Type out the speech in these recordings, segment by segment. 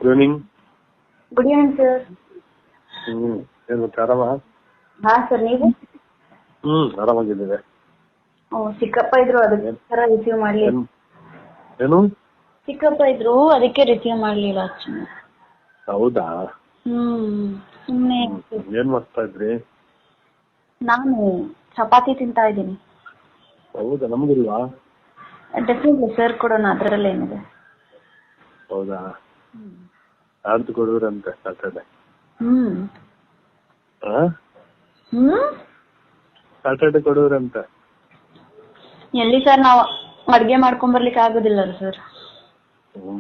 Good evening. Good evening sir. ಏನು ಆರಾಮ? ಹಾ ಸರ್, ನೀವು? ಆರಾಮಾಗಿದ್ದೇವೆ. ಚಿಕ್ಕಪ್ಪ ಇದ್ರು ಅದಕ್ಕೋಸ್ಕರ ರಿಸೀವ್ ಮಾಡ್ಲಿಲ್ಲ. ಏನು? ಚಿಕ್ಕಪ್ಪ ಇದ್ರು ಅದಕ್ಕೆ ರಿಸೀವ್ ಮಾಡ್ಲಿಲ್ಲ. ಹೌದಾ? ಸುಮ್ಮನೆ. ಏನ್ ಮಾಡ್ತಾ ಇದ್ರಿ? ನಾನು ಚಪಾತಿ ತಿಂತಾ ಇದ್ದೀನಿ. ಹೌದಾ? ನಮ್ಗಿಲ್ವಾ? ಡೆಫಿನೆಟ್ಲಿ ಸರ್ ಕೊಡೋಣ, ಅದರಲ್ಲಿ ಏನಿದೆ. ಹೌದಾ? ಯಾರ್ದು ಕೊಡುವ್ರಂತೆ ಸ್ಯಾಟರ್ಡೆ? ಸ್ಯಾಟರ್ಡೆ ಕೊಡುವ್ರಂತೆ. ಎಲ್ಲಿ ಸರ್, ನಾವು ಅಡ್ಗೆ ಮಾಡ್ಕೊಂಡ್ ಬರ್ಲಿಕ್ಕೆ ಆಗುದಿಲ್ಲ ಸರ್.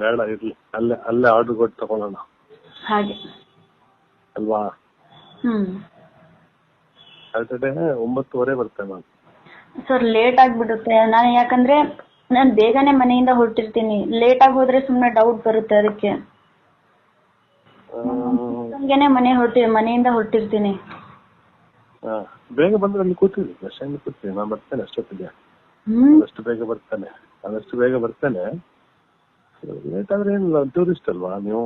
ಬೇಡ ಇರ್ಲಿ, ಅಲ್ಲೇ ಆರ್ಡರ್ ಕೊಟ್ಟು ತಗೊಳ್ಳೋಣ ಹಾಗೆ ಅಲ್ವಾ? ಸ್ಯಾಟರ್ಡೆ 9:30 ಬರ್ತೇನೆ ನಾನು. ಸರ್ ಲೇಟ್ ಆಗ್ಬಿಡುತ್ತೆ. ನಾನು ಯಾಕಂದ್ರೆ ನಾನು ಬೇಗನೆ ಮನೆಯಿಂದ ಹೊರಟಿರ್ತೀನಿ. ಲೇಟ್ ಆಗಿ ಹೋದ್ರೆ ಸುಮ್ಮನೆ ಡೌಟ್ ಬರುತ್ತೆ, ಅದಕ್ಕೆ ಮನೆಯಿಂದ ಹೊರಟಿರ್ತೀನಿ. ಬೇಗ ಬಂದ್ರೆ ಅಲ್ಲಿ ಕೂತೀವಿ, ಬಸ್ ಸ್ಟ್ಯಾಂಡ್ ಕೂತೀವಿ. ನಾನು ಬರ್ತೇನೆ ಅಷ್ಟೊತ್ತಿಗೆ. ಆದಷ್ಟು ಬೇಗ ಬರ್ತೇನೆ. ಲೇಟ್ ಆದ್ರೆ ಏನಿಲ್ಲ, ಟೂರಿಸ್ಟ್ ಅಲ್ವಾ ನೀವು,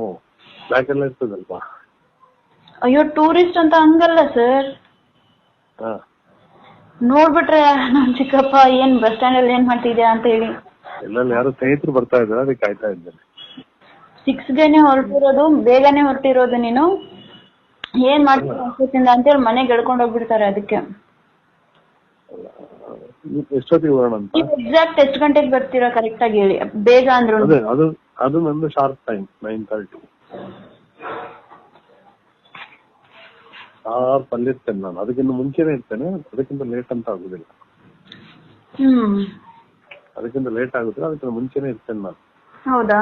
ಬ್ಯಾಗ್ ಎಲ್ಲ ಇರ್ತದಲ್ವಾ. ಅಯ್ಯೋ, ಟೂರಿಸ್ಟ್ ಅಂತ ಹಂಗಲ್ಲ ಸರ್. ನೋಡ್ಬಿಟ್ರೆ ನಮ್ ಚಿಕ್ಕಪ್ಪ ಏನ್ ಬಸ್ ಸ್ಟ್ಯಾಂಡ್ ಅಲ್ಲಿ ಏನ್ ಮಾಡ್ತಿದ್ಯಾ ಅಂತ ಹೇಳಿ. ಎಲ್ಲ ಯಾರು ಸ್ನೇಹಿತರು ಬರ್ತಾ ಇದ್ದಾರೆ, ಅದಕ್ಕೆ ಕಾಯ್ತಾ ಇದ್ದೇನೆ. 6ಗೆ ಹೊರಟಿರೋದು, ಬೇಗನೆ ಹೊರಟಿರೋದು. ನೀನು ಏನ್ ಮಾಡ್ತೀರ ಅನ್ಕೋತಿಂದ ಅಂತೇಳಿ ಮನೆಗೆ ಎಳ್ಕೊಂಡು ಹೋಗ್ಬಿಡ್ತಾರೆ. ಅದಕ್ಕೆ ಎಷ್ಟೊತ್ತಿಗೆ ಬರೋಣ ಅಂತ? ಎಕ್ಸಾಕ್ಟ್ ಎಷ್ಟು ಗಂಟೆಗೆ ಬರ್ತೀರಾ ಕರೆಕ್ಟ್ ಆಗಿ ಹೇಳಿ. ಬೇಗ ಅಂದ್ರು ಅದು ನಂದು ಶಾರ್ಪ್ ಟೈಮ್ 9:30. ಶಾರ್ಪ್ ಅಲ್ಲಿರ್ತೇನೆ ನಾನು. ಅದಕ್ಕಿಂತ ಮುಂಚೆನೆ ಇರ್ತೇನೆ, ಅದಕ್ಕಿಂತ ಲೇಟ್ ಅಂತ ಆಗುದಿಲ್ಲ. ಅದಕ್ಕಿಂತ ಲೇಟ್ ಆಗುದಿಲ್ಲ, ಅದಕ್ಕಿಂತ ಮುಂಚೆನೆ ಇರ್ತೇನೆ ನಾನು. ಹೌದಾ?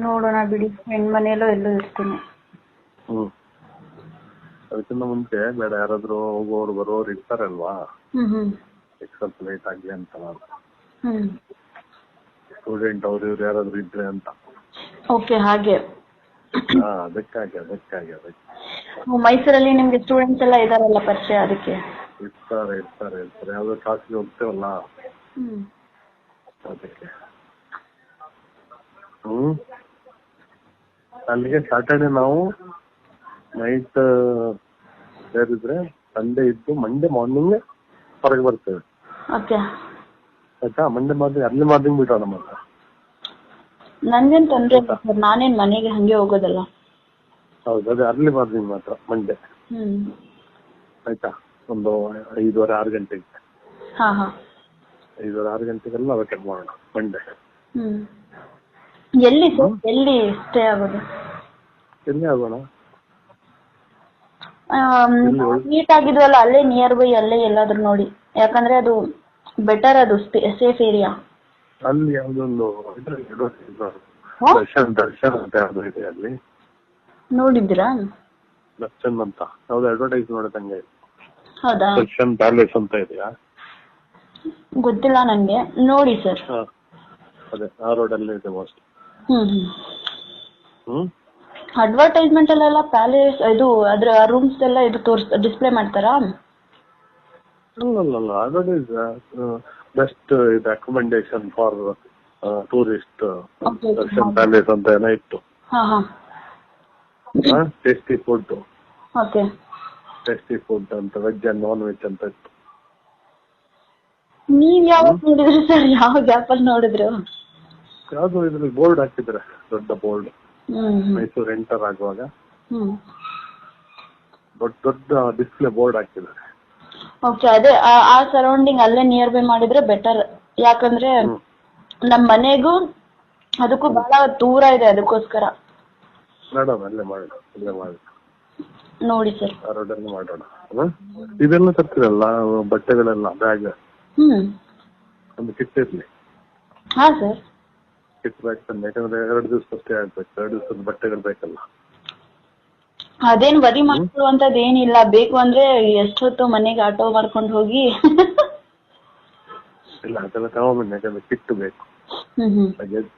ನೋಡೋಣ ಬಿಡಿ, ಹೆಣ್ಮನೆಯಲ್ಲೋ ಎಲ್ಲೋ ಇರ್ತೀನಿ. ಅದಕ್ಕಿಂತ ಮುಂಚೆ ಬೇಡ, ಯಾರಾದ್ರೂ ಹೋಗೋರು ಬರೋರು ಇರ್ತಾರಲ್ವಾ, ಸ್ವಲ್ಪ ಲೇಟ್ ಆಗಿ ಅಂತ ನಾನು. ಸ್ಟೂಡೆಂಟ್ ಅವ್ರು ಇವ್ರು ಯಾರಾದ್ರೂ ಇದ್ರೆ ಅಂತ. ಓಕೆ, ಹಾಗೆ. ಅದಕ್ಕಾಗಿ ಮೈಸೂರಲ್ಲಿ ನಿಮ್ಗೆ ಸ್ಟೂಡೆಂಟ್ಸ್ ಎಲ್ಲ ಇದಾರಲ್ಲ ಪರಿಚಯ, ಅದಕ್ಕೆ. ಇರ್ತಾರೆ. ಯಾವ್ದೋ ಕ್ಲಾಸ್ಗೆ ಹೋಗ್ತೇವಲ್ಲ, ಅದಕ್ಕೆ. ಅಲ್ಲಿಗೆ ಸ್ಯಾಟರ್ಡೆ ನಾವು ನೈಟ್ ಸೇರಿದ್ರೆ ಸಂಡೇ ಇದ್ದು ಮಂಡೇ ಮಾರ್ನಿಂಗ್ ಹೊರಗೆ ಬರ್ತೇವೆ. ಆಯ್ತಾ? ಮಂಡೇ ಮಾರ್ನಿಂಗ್ ಅರ್ಲಿ ಮಾರ್ನಿಂಗ್ ಬಿಡೋಣ ಮಾತ್ರ. ನನ್ಗೇನ್ ತೊಂದ್ರೆ ಇಲ್ಲ ಸರ್, ನಾನೇನ್ ಮನೆಗೆ ಹಂಗೆ ಹೋಗೋದಲ್ಲ. ಹೌದು, ಅದೇ ಅರ್ಲಿ ಮಾರ್ನಿಂಗ್ ಮಾತ್ರ ಮಂಡೇ. ಆಯ್ತಾ? ಒಂದು 5:30-6 ಗಂಟೆಗೆ. 5:30-6 ಗಂಟೆಗೆಲ್ಲ ವೆಕೆಟ್ ಮಾಡೋಣ ಮಂಡೇ. ಎಲ್ಲಿ ಸರ್, ಎಲ್ಲಿ ಸ್ಟೇ ಆಗೋದು? ಎಲ್ಲಿ ಆಗೋಣ? ಮೀಟ್ ಆಗಿದ್ವಲ್ಲ, ಅಲ್ಲೇ ನಿಯರ್ ಬೈ ಅಲ್ಲೇ ಎಲ್ಲಾದ್ರೂ ನೋಡಿ. ಯಾಕಂದ್ರೆ ಅದು ಬೆಟರ್, ಅದು ಸೇಫ್ ಏರಿಯಾ. ಅಲ್ಲಿ ಯಾವ್ದೊಂದು ದರ್ಶನ್ ಅಂತ ಯಾವ್ದು ಇದೆ ಅಲ್ಲಿ, ನೋಡಿದ್ದೀರಾ? ದರ್ಶನ್ ಅಂತ ಯಾವ್ದು ಅಡ್ವರ್ಟೈಸ್ ನೋಡದಂಗೆ. ಹೌದಾ? ದರ್ಶನ್ ಪ್ಯಾಲೇಸ್ ಅಂತ ಇದೆಯಾ? ಗೊತ್ತಿಲ್ಲ ನನ್ಗೆ, ನೋಡಿ ಸರ್. ಅದೇ ಆ ರೋಡ್ ಅಲ್ಲಿ ಇದೆ ಮೋಸ್ಟ್. ಅಡ್ವರ್ಟೈಸ್ಮೆಂಟ್ ಅಲ್ಲೆಲ್ಲ ಪ್ಯಾಲೇಸ್ ಇದು ಅದ್ರ ರೂಮ್ಸ್ ಎಲ್ಲ ಇದು ಡಿಸ್ಪ್ಲೇ ಮಾಡ್ತಾರಾ? ಅಲ್ಲ, ಅಡ್ವರ್ಟೈಸ್ ಬೆಸ್ಟ್ ಇದು ಅಕೊಮೆಂಡೇಶನ್ ಫಾರ್ ಟೂರಿಸ್ಟ್ ದರ್ಶನ್ ಪ್ಯಾಲೇಸ್ ಅಂತ ಏನೋ ಇತ್ತು. ಟೇಸ್ಟಿ ಫುಡ್ ಅಂತ, ವೆಜ್ ಅಂಡ್ ನಾನ್ ವೆಜ್ ಅಂತ ಇತ್ತು. ನೀವ್ ಯಾವಾಗ ನೋಡಿದ್ರಿ ಸರ್? ಯಾವ ಗ್ಯಾಪ್ ಅಲ್ಲಿ ನೋಡಿದ್ರು? ಯಾವ್ದು ಇದ್ರಲ್ಲಿ ಬೋರ್ಡ್ ಹಾಕಿದ್ರೆ, ದೊಡ್ಡ ಬೋರ್ಡ್, ಮೈಸೂರು ಎಂಟರ್ ಆಗುವಾಗ ದೊಡ್ಡ ಡಿಸ್ಪ್ಲೇ ಬೋರ್ಡ್ ಹಾಕಿದ್ದಾರೆ. ಓಕೆ, ಅದೇ ಆ ಸರೌಂಡಿಂಗ್ ಅಲ್ಲೇ ನಿಯರ್ ಬೈ ಮಾಡಿದ್ರೆ ಬೆಟರ್. ಯಾಕಂದ್ರೆ ನಮ್ ಮನೆಗೂ ಅದಕ್ಕೂ ಬಹಳ ದೂರ ಇದೆ, ಅದಕ್ಕೋಸ್ಕರ. ಮೇಡಮ್ ಅಲ್ಲೇ ಮಾಡೋಣ ನೋಡಿ ಸರ್, ಆ ರೋಡಲ್ಲಿ ಮಾಡೋಣ. ಇದೆಲ್ಲ ತರ್ತೀರಲ್ಲ ಬಟ್ಟೆಗಳೆಲ್ಲ, ಬ್ಯಾಗ್ ಒಂದು ಕಿಟ್ ಇರ್ಲಿ. ಹಾ ಸರ್, ಕಿಟ್ ಬ್ಯಾಗ್ ತಂದೆ, ಯಾಕಂದ್ರೆ 2 ದಿವಸ ಅಷ್ಟೇ ಆಗ್ಬೇಕು, 2 ದಿವಸದ ಬಟ್ಟೆಗಳು ಬೇಕಲ್ಲ. ಅದೇನ್ ವರಿ ಮಾಡ್ಕೊಳ್ಳುವಂತದ್ದು ಏನಿಲ್ಲ. ಬೇಕು ಅಂದ್ರೆ ಎಷ್ಟೊತ್ತು ಮನೆಗೆ ಆಟೋ ಮಾಡ್ಕೊಂಡು ಹೋಗಿ ಇಲ್ಲ, ಅದೆಲ್ಲ ತಗೊಂಡ್ಬನ್ನಿ, ಯಾಕಂದ್ರೆ ಕಿಟ್ ಬೇಕು,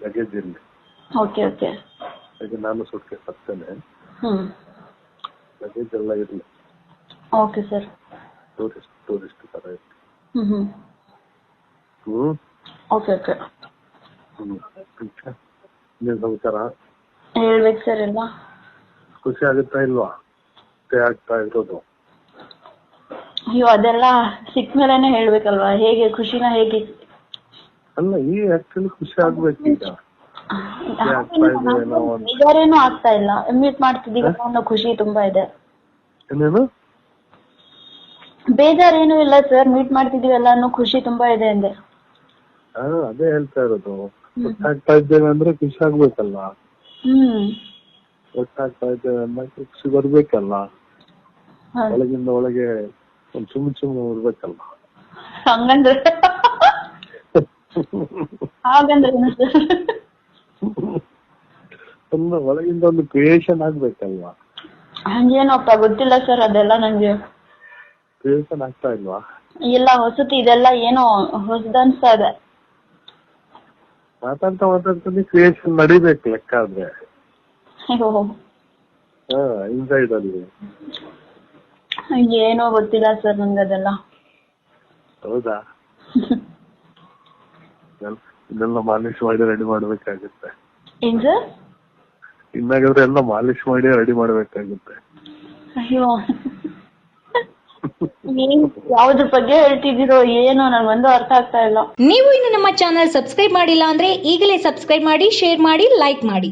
ಲಗೇಜ್ ಇರ್ಲಿ. ಓಕೆ, ಹಾಗೆ ನಾನು ಸುಟ್ಕೇಸ್ ತರ್ತೇನೆ, ಲಗೇಜ್ ಎಲ್ಲ ಇರ್ಲಿ. ಓಕೆ ಸರ್, ಟೂರಿಸ್ಟ್ ತರ ಇರ್ಲಿ. ಓಕೆ. ಇನ್ನೇನ್ ಸಮಾಚಾರ? ಹೇಳ್ಬೇಕು ಸರ್ ಎಲ್ಲ. ಖುಷಿ ಆಗುತ್ತಾ ಇಲ್ವಾ ಸ್ಟೇ ಆಗ್ತಾ ಇರೋದು? ಅಯ್ಯೋ ಅದೆಲ್ಲ ಸಿಕ್ಮೇಲೆನೆ ಹೇಳ್ಬೇಕಲ್ವಾ, ಹೇಗೆ ಖುಷಿನ ಹೇಗೆ. ಅಲ್ಲ ಈ ಆಕ್ಚುಲಿ ಖುಷಿ ಆಗ್ಬೇಕು ಈಗ. ಬೇಜಾರೇನು ಆಗ್ತಾ ಇಲ್ಲ, ಮ್ಯೂಟ್ ಮಾಡ್ತಿದ್ದೀವಿ ಅನ್ನೋ ಖುಷಿ ತುಂಬಾ ಇದೆ. ಏನೇನು ಬೇಜಾರೇನು ಇಲ್ಲ ಸರ್, ಮೀಟ್ ಮಾಡ್ತಿದೀವಲ್ಲ ಅನ್ನೋ ಖುಷಿ ತುಂಬಾ ಇದೆ ಅಂದೆ. ಅದೇ ಹೇಳ್ತಾ ಇರೋದು, ಒಟ್ಟಾಗ್ತಾ ಇದ್ದೇವೆ ಅಂದ್ರೆ ಖುಷಿ ಆಗ್ಬೇಕಲ್ವಾ? ಒಟ್ಟಾಗ್ತಾ ಇದ್ದೇವೆ ಅಂದ್ರೆ ಖುಷಿ ಬರ್ಬೇಕಲ್ಲ, ಒಳಗಿಂದ ಒಳಗೆ ಒಂದ್ ಚುಮ್ಮು ಇರ್ಬೇಕಲ್ವಾ? ಹಂಗಂದ್ರೆ ಹಾಗಂದ್ರೆ ಒಂದು ಒಳಗಿಂದ ಒಂದು ಕ್ರಿಯೇಷನ್ ಆಗ್ಬೇಕಲ್ವಾ? ಹಂಗೇನಪ್ಪ ಗೊತ್ತಿಲ್ಲ ಸರ್, ಅದೆಲ್ಲ ನಂಗೆ ಕ್ರಿಯೇಷನ್ ಆಗ್ತಾ ಇಲ್ವಾ? ಇಲ್ಲ ಹೊಸತಿ, ಇದೆಲ್ಲ ಏನೋ ಹೊಸದನ್ಸ್ತಾ ಇದೆ. ಮಾತಾಡ್ತಾ ಕ್ರಿಯೇಷನ್ ನಡಿಬೇಕು ಲೆಕ್ಕ ಆದ್ರೆ. ಇನ್ಸೈಡ್ ಅಲ್ಲಿ ಏನೋ ಗೊತ್ತಿಲ್ಲ ಸರ್ ನಂಗೆ ಅದೆಲ್ಲ. ಹೌದಾ? ಇದೆಲ್ಲ ಮಾಲಿಶ್ ಮಾಡಿ ರೆಡಿ ಮಾಡ್ಬೇಕಾಗುತ್ತೆ. ಏನ್ ಸರ್? ಇನ್ನಾಗಾದ್ರೆ ಎಲ್ಲ ಮಾಲಿಶ್ ಮಾಡಿ ರೆಡಿ ಮಾಡ್ಬೇಕಾಗುತ್ತೆ. ಅಯ್ಯೋ ಯಾವ್ದ್ರ ಬಗ್ಗೆ ಹೇಳ್ತಿದ್ದೀರೋ ಏನೋ ನಂಗೊಂದು ಅರ್ಥ ಆಗ್ತಾ ಇಲ್ಲ. ನೀವು ಇನ್ನು ನಮ್ಮ ಚಾನಲ್ ಸಬ್ಸ್ಕ್ರೈಬ್ ಮಾಡಿಲ್ಲ ಅಂದ್ರೆ ಈಗಲೇ ಸಬ್ಸ್ಕ್ರೈಬ್ ಮಾಡಿ, ಶೇರ್ ಮಾಡಿ, ಲೈಕ್ ಮಾಡಿ.